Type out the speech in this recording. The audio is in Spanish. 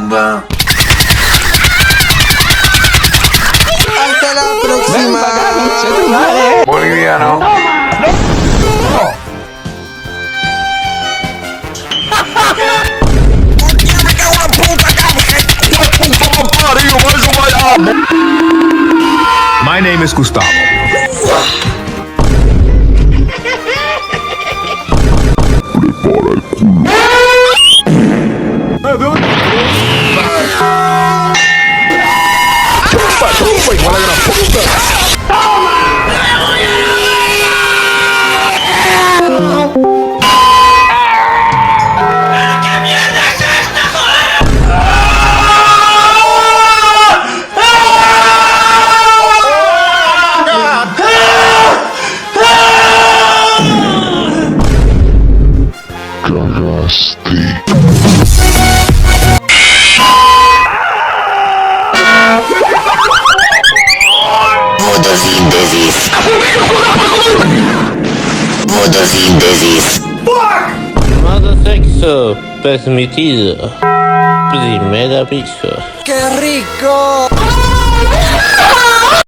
tumba. Hasta la próxima. Boliviano. My name is Gustavo. Fotosíntesis. Modo sexo permitido. Primer aviso. ¡Qué rico!